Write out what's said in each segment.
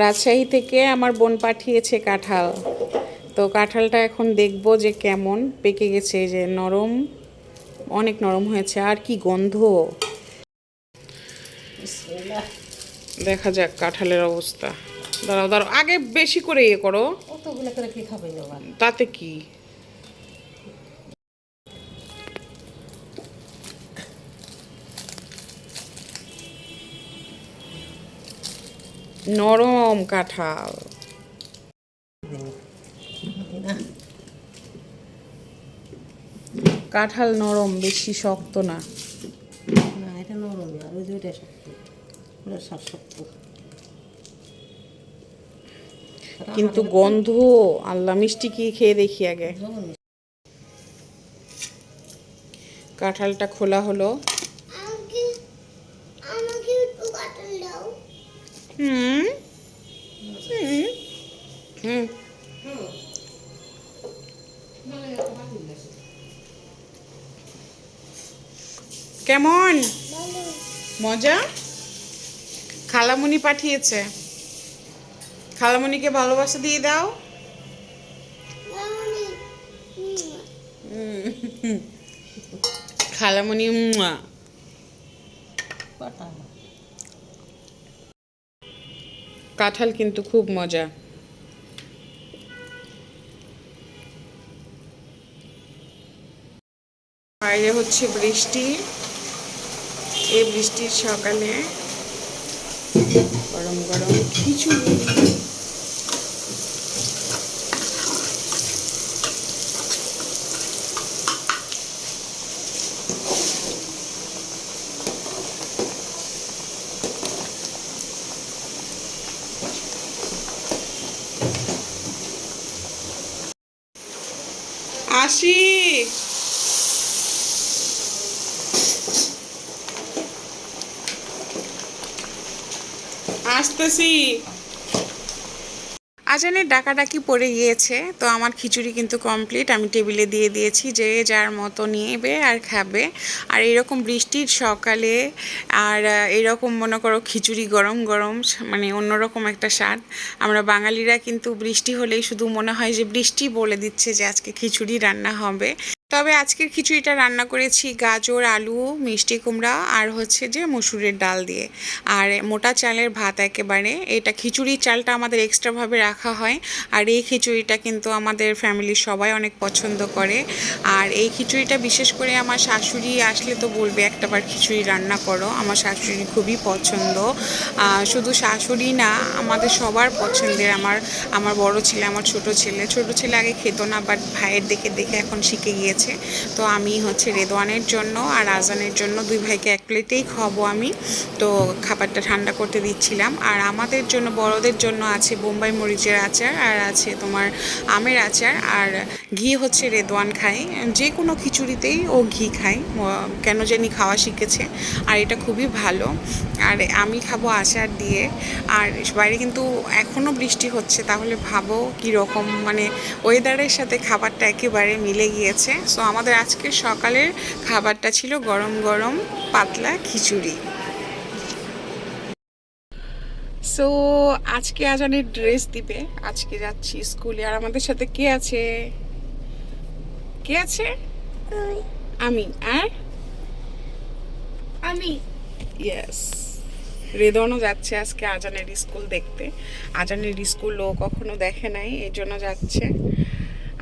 রাজশাহী থেকে আমার বোন পাঠিয়েছে কাঁঠাল। তো কাঁঠালটা এখন দেখব যে কেমন পেকে গেছে, যে নরম, অনেক নরম হয়েছে। আর কি গন্ধ! দেখা যাক কাঁঠালের অবস্থা। দাঁড়াও দাঁড়াও, আগে বেশি করে ইয়ে করো। তাতে কি? নরম কাঁঠাল। কাঁঠাল নরম, বেশি শক্ত না। না, এটা নরম, আর ওই যে ওইটা শক্ত, ওটা শক্ত। কিন্তু গন্ধ, আল্লাহ! মিষ্টি কি খেয়ে দেখি আগে। কাঁঠালটা খোলা হলো। হুম হুম হুম কেমন মজা? খালামণি পাঠিয়েছে। খালামণিকে ভালোবাসা দিয়ে দাও। খালামণি মুয়া। কাঁঠাল কিন্তু খুব মজা। বাইরে হচ্ছে বৃষ্টি। এই বৃষ্টির সকালে গরম গরম খিচুড়ি। আসি। আসতেছি। আজানের ডাকাডাকি পড়ে গিয়েছে, তো আমার খিচুড়ি কিন্তু কমপ্লিট। আমি টেবিলে দিয়ে দিয়েছি, যে যার মতো নিয়েবে আর খাবে। আর এরকম বৃষ্টির সকালে আর এরকম মনে করো খিচুড়ি গরম গরম, মানে অন্যরকম একটা স্বাদ। আমরা বাঙালিরা কিন্তু বৃষ্টি হলেই শুধু মনে হয় যে বৃষ্টি বলে দিচ্ছে যে আজকে খিচুড়ি রান্না হবে। তবে আজকের খিচুড়িটা রান্না করেছি গাজর, আলু, মিষ্টি কুমড়া আর হচ্ছে যে মসুরের ডাল দিয়ে। আর মোটা চালের ভাত একেবারে। এটা খিচুড়ির চালটা আমাদের এক্সট্রাভাবে রাখা হয়। আর এই খিচুড়িটা কিন্তু আমাদের ফ্যামিলির সবাই অনেক পছন্দ করে। আর এই খিচুড়িটা বিশেষ করে আমার শাশুড়ি আসলে তো বলবে একটাবার খিচুড়ি রান্না করো। আমার শাশুড়ি খুবই পছন্দ। শুধু শাশুড়ি না, আমাদের সবার পছন্দের। আমার আমার বড় ছেলে, আমার ছোট ছেলে আগে খেত না, বাট ভাইয়ের দেখে দেখে এখন শিখে গিয়েছে। তো আমি হচ্ছে রেদওয়ানের জন্য আর আজানের জন্য দুই ভাইকে এক প্লেটেই খাওয়াবো আমি। তো খাবারটা ঠান্ডা করতে দিচ্ছিলাম। আর আমাদের জন্য, বড়দের জন্য আছে বোম্বাই মরিচের আচার, আর আছে তোমার আমের আচার। আর ঘি হচ্ছে রেদওয়ান খায়, যে কোনো খিচুড়িতেই ও ঘি খায়, কেন জানি খাওয়া শিখেছে। আর এটা খুবই ভালো। আর আমি খাবো আচার দিয়ে। আর বাইরে কিন্তু এখনও বৃষ্টি হচ্ছে, তাহলে ভাবো কীরকম, মানে ওয়েদারের সাথে খাবারটা একেবারে মিলে গিয়েছে। সো আমাদের আজকের সকালের খাবারটা ছিল গরম গরম পাতলা খিচুড়ি। সো আজকে আজানের ড্রেস দিবে, আজকে যাচ্ছি স্কুলে। আর আমাদের সাথে কে আছে? কে আছে? আমি। আর আমি, ইয়েস। রেদনও যাচ্ছে আজকে আজানের স্কুল দেখতে। আজানের স্কুল ও কখনো দেখে নাই, এই জন্য যাচ্ছে।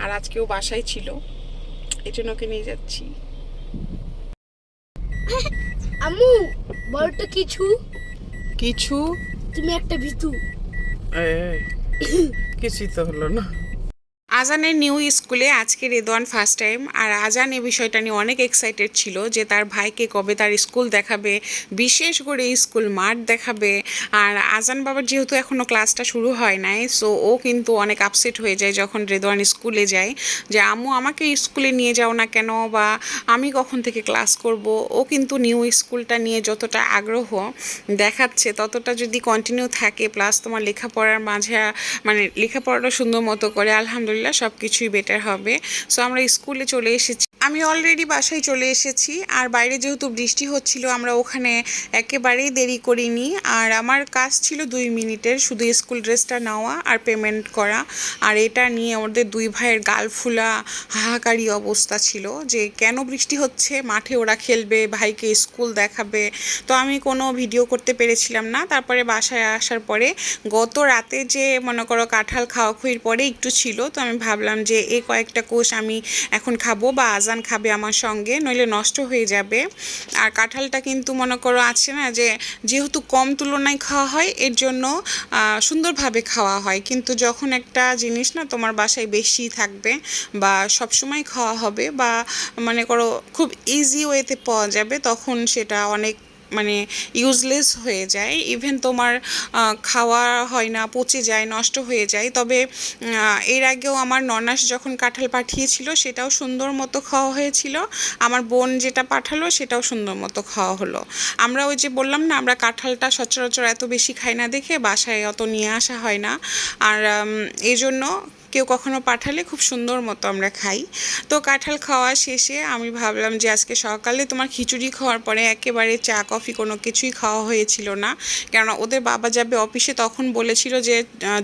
আর আজকেও বাসায় ছিল, এই জন্য ওকে নিয়ে যাচ্ছি। আম্মু বলতো কিছু কিছু? তুমি একটা ভিতু। কিছুই তো হলো না। আজানের নিউ স্কুলে আজকে রেদওয়ান ফার্স্ট টাইম। আর আজান এই বিষয়টা নিয়ে অনেক এক্সাইটেড ছিল যে তার ভাইকে কবে তার স্কুল দেখাবে, বিশেষ করে স্কুল মাঠ দেখাবে। আর আজান বাবার যেহেতু এখনও ক্লাসটা শুরু হয় নাই, সো ও কিন্তু অনেক আপসেট হয়ে যায় যখন রেদওয়ান স্কুলে যায়, যে আম্মু আমাকে স্কুলে নিয়ে যাও না কেন, বা আমি কখন থেকে ক্লাস করব। ও কিন্তু নিউ স্কুলটা নিয়ে যতটা আগ্রহ দেখাচ্ছে, ততটা যদি কন্টিনিউ থাকে, প্লাস তোমার লেখাপড়ার মাঝে, মানে লেখাপড়াটা সুন্দর মতো করে, আলহামদুলিল্লাহ আলহামদুলিল্লাহ সব কিছুই বেটার হবে। সো আমরা স্কুলে চলে এসেছি, আমি অলরেডি বাসায় চলে এসেছি। আর বাইরে যেহেতু বৃষ্টি হচ্ছিল আমরা ওখানে একেবারেই দেরি করিনি। আর আমার কাজ ছিল 2 মিনিটের, শুধু স্কুল ড্রেসটা নেওয়া আর পেমেন্ট করা। আর এটা নিয়ে ওদের দুই ভাইয়ের গাল ফুলা হাহাকারি অবস্থা ছিল যে কেন বৃষ্টি হচ্ছে, মাঠে ওরা খেলবে, ভাইকে স্কুল দেখাবে। তো আমি কোনো ভিডিও করতে পেরেছিলাম না। তারপরে বাসায় আসার পরে গত রাতে যে মনে করো কাঁঠাল খাওয়াখুয়ির পরে একটু ছিল, তো আমি ভাবলাম যে এই কয়েকটা কোষ আমি এখন খাবো বা আজান খাবে আমার সঙ্গে, নইলে নষ্ট হয়ে যাবে। আর কাঁঠালটা কিন্তু মনে করো আছে না যে যেহেতু কম তুলনায় খাওয়া হয় এর জন্য সুন্দরভাবে খাওয়া হয়, কিন্তু যখন একটা জিনিস না তোমার বাসায় বেশি থাকবে বা সবসময় খাওয়া হবে বা মনে করো খুব ইজি ওয়েতে পাওয়া যাবে, তখন সেটা অনেক মানে ইউজলেস হয়ে যায়। ইভেন তোমার খাওয়া হয় না, পচে যায়, নষ্ট হয়ে যায়। তবে এর আগেও আমার ননাস যখন কাঁঠাল পাঠিয়েছিল সেটাও সুন্দর মতো খাওয়া হয়েছিল, আমার বোন যেটা পাঠালো সেটাও সুন্দর মতো খাওয়া হলো। আমরা ওই যে বললাম না আমরা কাঁঠালটা সচরাচর এত বেশি খাই না দেখে বাসায় অত নিয়ে আসা হয় না। আর এই জন্য কেউ কখনো পাঠালে খুব সুন্দর মতো আমরা খাই। তো কাঁঠাল খাওয়া শেষে আমি ভাবলাম যে আজকে সকালে তোমার খিচুড়ি খাওয়ার পরে একেবারে চা কফি কোনো কিছুই খাওয়া হয়েছিল না, কেননা ওদের বাবা যাবে অফিসে, তখন বলেছিল যে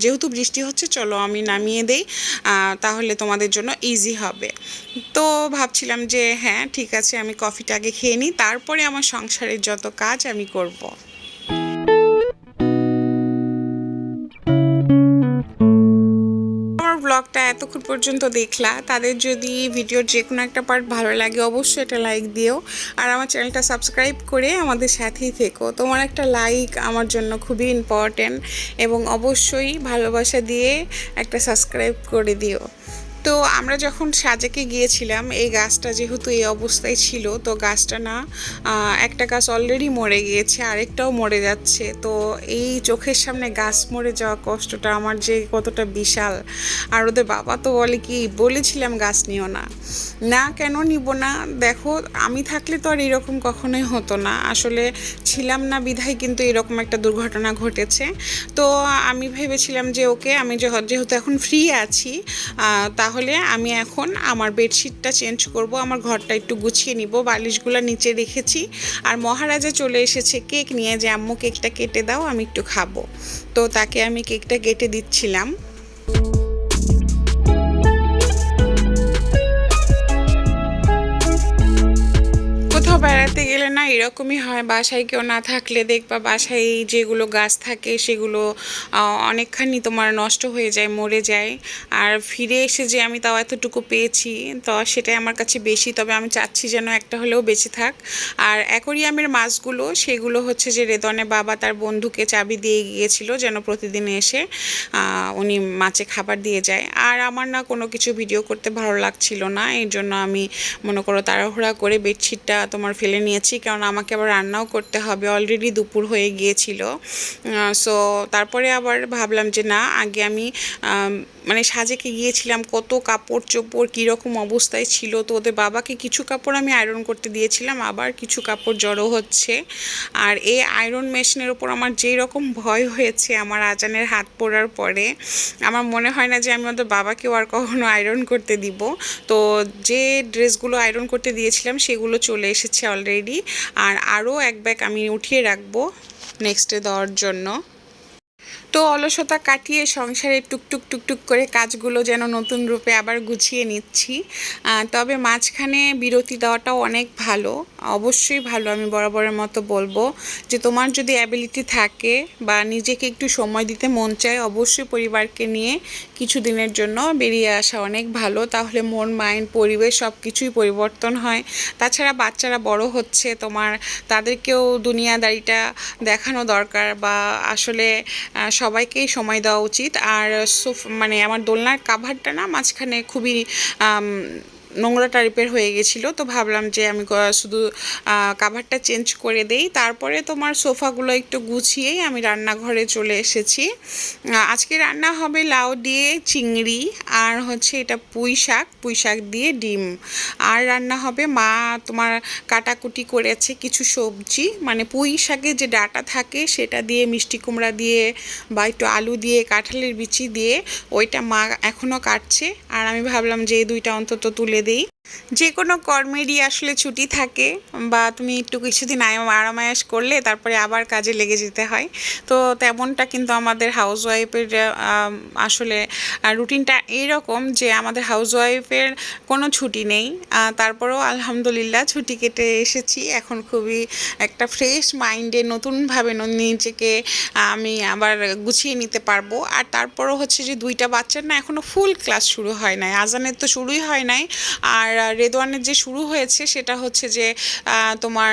যেহেতু বৃষ্টি হচ্ছে চলো আমি নামিয়ে দেই, তাহলে তোমাদের জন্য ইজি হবে। তো ভাবছিলাম যে হ্যাঁ ঠিক আছে, আমি কফিটা আগে খেয়ে নিই, তারপরে আমার সংসারের যত কাজ আমি করব। আমার ব্লগটা এতক্ষণ পর্যন্ত দেখলা, তাদের যদি ভিডিওর যে কোনো একটা পার্ট ভালো লাগে অবশ্যই এটা লাইক দিও। আর আমার চ্যানেলটা সাবস্ক্রাইব করে আমাদের সাথেই থেকো। তোমার একটা লাইক আমার জন্য খুবই ইম্পর্ট্যান্ট, এবং অবশ্যই ভালোবাসা দিয়ে একটা সাবস্ক্রাইব করে দিও। তো আমরা যখন সাজেকে গিয়েছিলাম এই গাছটা যেহেতু এই অবস্থায় ছিল, তো গাছটা না একটা গাছ অলরেডি মরে গিয়েছে, আরেকটাও মরে যাচ্ছে। তো এই চোখের সামনে গাছ মরে যাওয়া কষ্টটা আমার যে কতটা বিশাল। আর ওদের বাবা তো বলে কি বলেছিলাম গাছ নিও না, না কেন নিব না, দেখো আমি থাকলে তো আর এরকম কখনোই হতো না, আসলে ছিলাম না বিধায় কিন্তু এরকম একটা দুর্ঘটনা ঘটেছে। তো আমি ভেবেছিলাম যে ওকে আমি যেহেতু এখন ফ্রি আছি তাহলে আমি এখন আমার বেডশিটটা চেঞ্জ করব, আমার ঘরটা একটু গুছিয়ে নিব, বালিশগুলো নিচে রেখেছি। আর মহারাজা চলে এসেছে কেক নিয়ে, যে আম্মু কেকটা কেটে দাও আমি একটু খাবো। তো তাকে আমি কেকটা কেটে দিচ্ছিলাম। কোথাও বেড়াতে গেলে না এরকমই হয়, বাসায় কেউ না থাকলে দেখবা বাসায় যেগুলো গাছ থাকে সেগুলো অনেকখানি তোমার নষ্ট হয়ে যায়, মরে যায়। আর ফিরে এসে যে আমি তাও এতটুকু পেয়েছি, তো সেটাই আমার কাছে বেশি। তবে আমি চাচ্ছি যেন একটা হলেও বেঁচে থাক। আর অ্যাকোরিয়ামের মাছগুলো সেগুলো হচ্ছে যে রেদনের বাবা তার বন্ধুকে চাবি দিয়ে গিয়েছিল যেন প্রতিদিন এসে উনি মাছে খাবার দিয়ে যায়। আর আমার না কোনো কিছু ভিডিও করতে ভালো লাগছিল না, এই জন্য আমি মনে করো তাড়াহুড়া করে বেডশিটটা তোমার ফেলে নিয়েছি, কারণ আমাকে আবার রান্নাও করতে হবে, অলরেডি দুপুর হয়ে গিয়েছিল। সো তারপরে আবার ভাবলাম যে না আগে আমি মানে সাজেকে গিয়েছিলাম, কত কাপড় চোপড় কীরকম অবস্থায় ছিল। তো ওদের বাবাকে কিছু কাপড় আমি আয়রন করতে দিয়েছিলাম, আবার কিছু কাপড় জড়ো হচ্ছে। আর এই আয়রন মেশিনের ওপর আমার যেই রকম ভয় হয়েছে আমার আজানের হাত পড়ার পরে, আমার মনে হয় না যে আমি ওদের বাবাকেও আর কখনো আয়রন করতে দিব। তো যে ড্রেসগুলো আয়রন করতে দিয়েছিলাম সেগুলো চলে এসেছে অলরেডি, আর আরও এক ব্যাগ আমি উঠিয়ে রাখবো নেক্সটে দেওয়ার জন্য। তো অলসতা কাটিয়ে সংসারে টুকটুক টুকটুক করে কাজগুলো যেন নতুন রূপে আবার গুছিয়ে নিচ্ছি। তবে মাঝখানে বিরতি দেওয়াটাও অনেক ভালো, অবশ্যই ভালো। আমি বরাবরের মতো বলবো যে তোমার যদি অ্যাবিলিটি থাকে বা নিজেকে একটু সময় দিতে মন চায়, অবশ্যই পরিবারকে নিয়ে কিছু দিনের জন্য বেরিয়ে আসা অনেক ভালো, তাহলে মন মাইন্ড পরিবেশ সব কিছুই পরিবর্তন হয়। তাছাড়া বাচ্চারা বড় হচ্ছে, তোমার তাদেরকেও দুনিয়াদারিটা দেখানো দরকার, বা আসলে সবাইকেই সময় দেওয়া উচিত। আর মানে আমার দোলনার কাভারটা না মাঝখানে খুবই নোংরা টাইপের হয়ে গেছিলো, তো ভাবলাম যে আমি শুধু কাভারটা চেঞ্জ করে দেই। তারপরে তোমার সোফাগুলো একটু গুছিয়েই আমি রান্নাঘরে চলে এসেছি। আজকে রান্না হবে লাউ দিয়ে চিংড়ি, আর হচ্ছে এটা পুঁই শাক দিয়ে ডিম, আর রান্না হবে মা তোমার কাটাকুটি করেছে কিছু সবজি, মানে পুঁই শাকের যে ডাঁটা থাকে সেটা দিয়ে, মিষ্টি কুমড়া দিয়ে বা একটু আলু দিয়ে, কাঁঠালের বিচি দিয়ে, ওইটা মা এখনও কাটছে। আর আমি ভাবলাম যে এই দুইটা অন্তত তুলে দিই। যে কোনো কর্মেরই আসলে ছুটি থাকে, বা তুমি একটু কিছুদিন আরামায়াস করলে তারপরে আবার কাজে লেগে যেতে হয়। তো তেমনটা কিন্তু আমাদের হাউসওয়াইফের আসলে রুটিনটা এইরকম যে আমাদের হাউসওয়াইফের কোনো ছুটি নেই। তারপরেও আলহামদুলিল্লাহ ছুটি কেটে এসেছি। এখন খুবই একটা ফ্রেশ মাইন্ডে নতুনভাবে নিজেকে আমি আবার গুছিয়ে নিতে পারবো। আর তারপরও হচ্ছে যে দুইটা বাচ্চার না এখনও ফুল ক্লাস শুরু হয় নাই, আজানের তো শুরুই হয় নাই। আর রেদওয়ানের যে শুরু হয়েছে সেটা হচ্ছে যে তোমার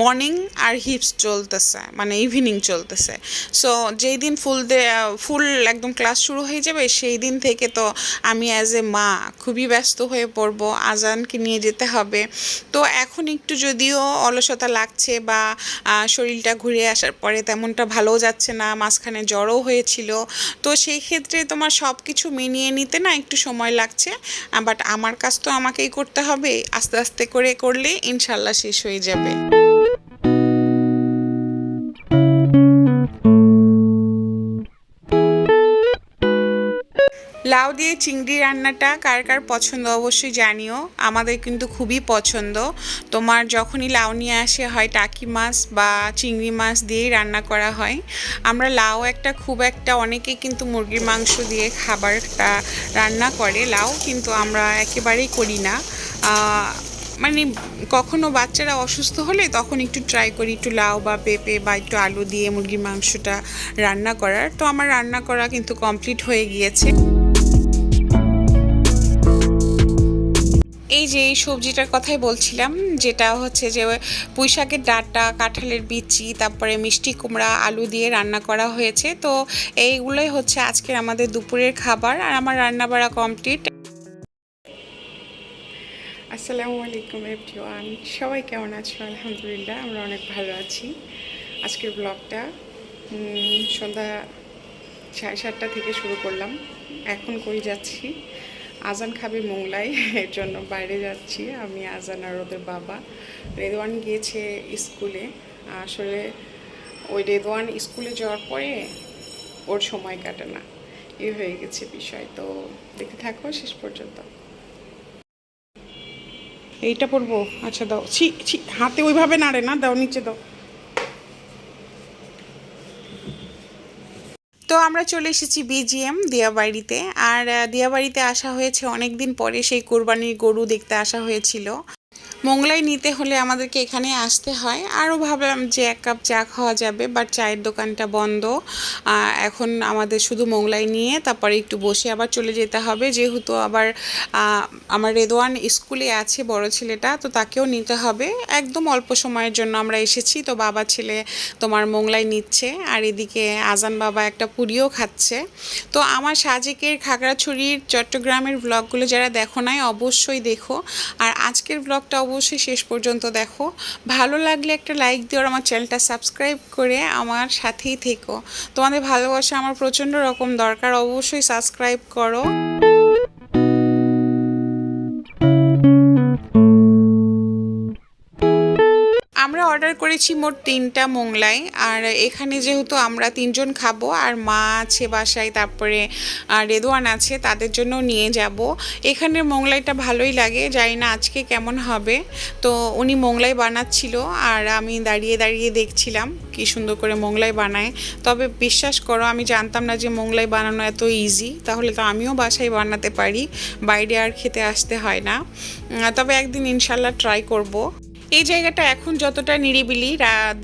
মর্নিং আর হিপস চলতেছে, মানে ইভিনিং চলতেছে। সো যেই দিন ফুল একদম ক্লাস শুরু হয়ে যাবে সেই দিন থেকে তো আমি অ্যাজ এ মা খুবই ব্যস্ত হয়ে পড়বো, আজানকে নিয়ে যেতে হবে। তো এখন একটু যদিও অলসতা লাগছে বা শরীরটা ঘুরে আসার পরে তেমনটা ভালোও যাচ্ছে না, মাঝখানে জ্বরও হয়েছিল, তো সেই ক্ষেত্রে তোমার সব কিছু মিলিয়ে নিতে না একটু সময় লাগছে। বাট আমার কাজ তো আমাকেই করতে হবে, আস্তে আস্তে করে করলে ইনশাল্লাহ শেষ হয়ে যাবে। লাউ দিয়ে চিংড়ি রান্নাটা কার কার পছন্দ অবশ্যই জানিও, আমাদের কিন্তু খুবই পছন্দ। তোমার যখনই লাউ নিয়ে আসে হয় টাকি মাছ বা চিংড়ি মাছ দিয়েই রান্না করা হয়। আমরা লাউ খুব একটা অনেকেই কিন্তু মুরগির মাংস দিয়ে খাবারটা রান্না করে, লাউ কিন্তু আমরা একেবারেই করি না। মানে কখনো বাচ্চারা অসুস্থ হলে তখন একটু ট্রাই করি একটু লাউ বা পেঁপে বা একটু আলু দিয়ে মুরগির মাংসটা রান্না করার। তো আমার রান্না করা কিন্তু কমপ্লিট হয়ে গিয়েছে। এই যে এই সবজিটার কথাই বলছিলাম, যেটা হচ্ছে যে পুঁই শাকের ডাঁটা, কাঁঠালের বিচি, তারপরে মিষ্টি কুমড়া, আলু দিয়ে রান্না করা হয়েছে। তো এইগুলোই হচ্ছে আজকের আমাদের দুপুরের খাবার, আর আমার রান্না বাড়া কমপ্লিট। আসসালামু আলাইকুম এভরিওয়ান, সবাই কেমন আছো? আলহামদুলিল্লাহ আমরা অনেক ভালো আছি। আজকের ব্লগটা সন্ধ্যা 7:30 থেকে শুরু করলাম। এখন কই যাচ্ছি? আজান খাবে মোংলায়, এর জন্য বাইরে যাচ্ছি আমি, আজান আর ওদের বাবা। রেদওয়ান গিয়েছে স্কুলে। আসলে ওই রেদওয়ান স্কুলে যাওয়ার পরে ওর সময় কাটে না, এই হয়ে গেছে বিষয়। তো দেখতে থাকো শেষ পর্যন্ত। এইটা পড়বো? আচ্ছা দাও। হাতে ওইভাবে নাড়ে না, দাও নিচে দাও। তো আমরা চলে এসেছি বিজিএম দিয়াবাড়িতে। আর দিয়াবাড়িতে আসা হয়েছে অনেক দিন পরে, সেই কোরবানির গরু দেখতে আসা হয়েছিল। মোংলাই নিতে হলে আমাদেরকে এখানে আসতে হয়। আরও ভাবলাম যে এক কাপ চা খাওয়া যাবে, বাট চায়ের দোকানটা বন্ধ। এখন আমাদের শুধু মোংলাই নিয়ে তারপরে একটু বসে আবার চলে যেতে হবে, যেহেতু আবার আমার রেদওয়ান স্কুলে আছে বড় ছেলেটা, তো তাকেও নিতে হবে। একদম অল্প সময়ের জন্য আমরা এসেছি, তো বাবা ছেলে তোমার মোংলাই নিচ্ছে, আর এদিকে আজান বাবা একটা পুরিও খাচ্ছে। তো আমার সাজেকের, খাগড়াছড়ির, চট্টগ্রামের ব্লগগুলো যারা দেখো নাই অবশ্যই দেখো, আর আজকের ব্লগটা অবশ্যই শেষ পর্যন্ত দেখো। ভালো লাগলে একটা লাইক দিও, আর আমার চ্যানেলটা সাবস্ক্রাইব করে আমার সাথেই থেকো। তোমাদের ভালোবাসা আমার প্রচণ্ড রকম দরকার, অবশ্যই সাবস্ক্রাইব করো। আমরা অর্ডার করেছি মোট 3টা মোংলাই, আর এখানে যেহেতু আমরা 3জন খাবো, আর মা আছে বাসায়, তারপরে রেদওয়ান আছে, তাদের জন্য নিয়ে যাব। এখানের মোংলাইটা ভালোই লাগে, জানি না আজকে কেমন হবে। তো উনি মোংলাই বানাচ্ছিল, আর আমি দাঁড়িয়ে দাঁড়িয়ে দেখছিলাম কি সুন্দর করে মোংলাই বানায়। তবে বিশ্বাস করো আমি জানতাম না যে মোংলাই বানানো এত ইজি, তাহলে তো আমিও বাসায় বানাতে পারি, বাইরে আর খেতে আসতে হয় না। তবে একদিন ইনশাল্লাহ ট্রাই করব। এই জায়গাটা এখন যতটা নিরিবিলি,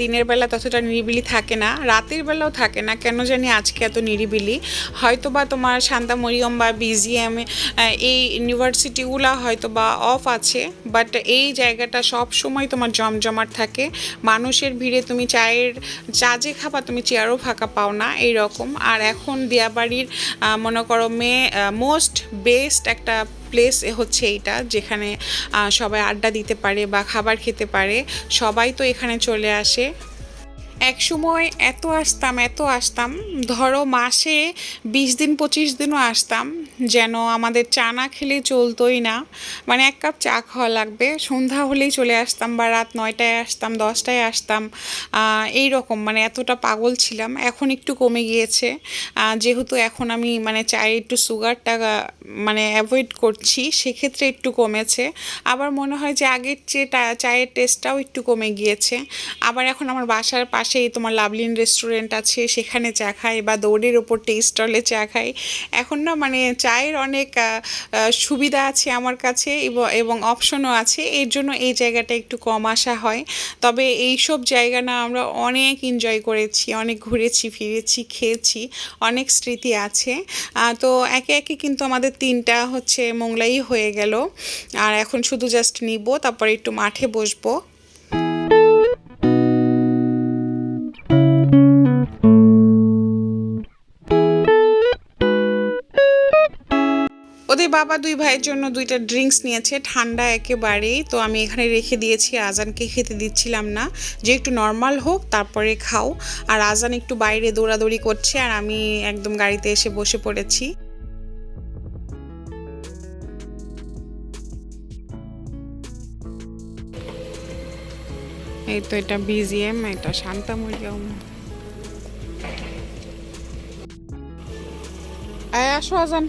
দিনের বেলা ততটা নিরিবিলি থাকে না, রাতের বেলাও থাকে না, কেন জানি আজকে এত নিরিবিলি। হয়তো বা তোমার শান্তা মরিয়ম বা বিজিএম এই ইউনিভার্সিটিগুলো হয়তো বা অফ আছে, বাট এই জায়গাটা সব সময় তোমার জমজমাট থাকে মানুষের ভিড়ে। তুমি চা যে খাবা তুমি চেয়ারও ফাঁকা পাও না, এইরকম। আর এখন দিয়াবাড়ির মনে করো মোস্ট বেস্ট একটা প্লেস হচ্ছে এইটা, যেখানে সবাই আড্ডা দিতে পারে বা খাবার খেতে পারে। সবাই তো এখানে চলে আসে। এক সময় এত আসতাম, ধরো মাসে 20 দিন 25 দিনও আসতাম, যেন আমাদের চা না খেলে চলতোই না। মানে এক কাপ চা খাওয়া লাগবে, সন্ধ্যা হলেই চলে আসতাম, বা রাত 9টায় আসতাম, 10টায় আসতাম। এই রকম মানে এতটা পাগল ছিলাম। এখন একটু কমে গিয়েছে, যেহেতু এখন আমি মানে চায়ে একটু সুগারটা মানে অ্যাভয়েড করছি, সেক্ষেত্রে একটু কমেছে। আবার মনে হয় যে আগের চেয়ে চায়ের টেস্টটাও একটু কমে গিয়েছে। আবার এখন আমার বাসার পাশেই তোমার লাভলিন রেস্টুরেন্ট আছে, সেখানে চা খাই, বা দৌড়ের ওপর টি স্টলে চা খাই। এখন না মানে চায়ের অনেক সুবিধা আছে আমার কাছে, এবং অপশনও আছে, এর জন্য এই জায়গাটা একটু কম আসা হয়। তবে এইসব জায়গা না আমরা অনেক এনজয় করেছি, অনেক ঘুরেছি ফিরেছি, খেয়েছি, অনেক স্মৃতি আছে। তো একে একে কিন্তু আমাদের 3টা হচ্ছে মোংলাই হয়ে গেল। আর এখন শুধু জাস্ট নিব, তারপরে একটু মাঠে বসবো। ওদের বাবা 2 ভাইয়ের জন্য 2টা ড্রিঙ্কস নিয়েছে, ঠান্ডা একেবারেই। তো আমি এখানে রেখে দিয়েছি, আজানকে খেতে দিচ্ছিলাম না, যে একটু নর্মাল হোক তারপরে খাও। আর আজান একটু বাইরে দৌড়াদৌড়ি করছে, আর আমি একদম গাড়িতে এসে বসে পড়েছি। এই তো এটা বিজিএম, এটা শান্তামরিয়াম। আসো আজান,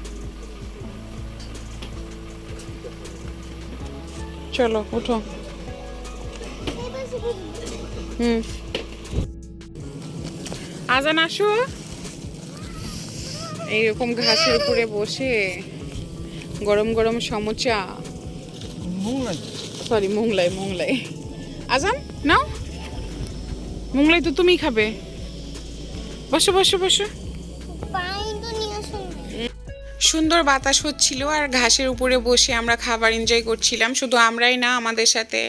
চলো উঠো। আজান আসো। এইরকম ঘাসের উপরে বসে গরম গরম সমোচা, সরি মোংলাই। আজান নাও, মোংলাই তো তুমিই খাবে। বসো বসো বসো। সুন্দর বাতাস হচ্ছিল, আর ঘাসের উপরে বসে আমরা খাবার এনজয় করছিলাম। শুধু আমরাই না, আমাদের সাথে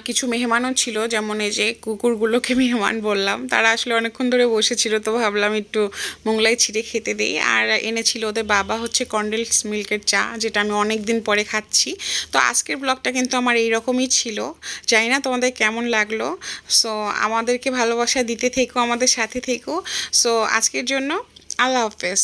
কিছু মেহমানও ছিল, যেমন এই যে কুকুরগুলোকে মেহমান বললাম। তারা আসলে অনেকক্ষণ ধরে বসেছিল, তো ভাবলাম একটু মোংলাই ছিঁড়ে খেতে দেই। আর এনেছিল ওদের বাবা হচ্ছে কন্ডেন্স মিল্কের চা, যেটা আমি অনেক দিন পরে খাচ্ছি। তো আজকের ব্লগটা কিন্তু আমার এইরকমই ছিল, জানি না তোমাদের কেমন লাগলো। সো আমাদেরকে ভালোবাসা দিতে থেকো, আমাদের সাথে থেকো। সো আজকের জন্য আল্লাহ হাফেজ।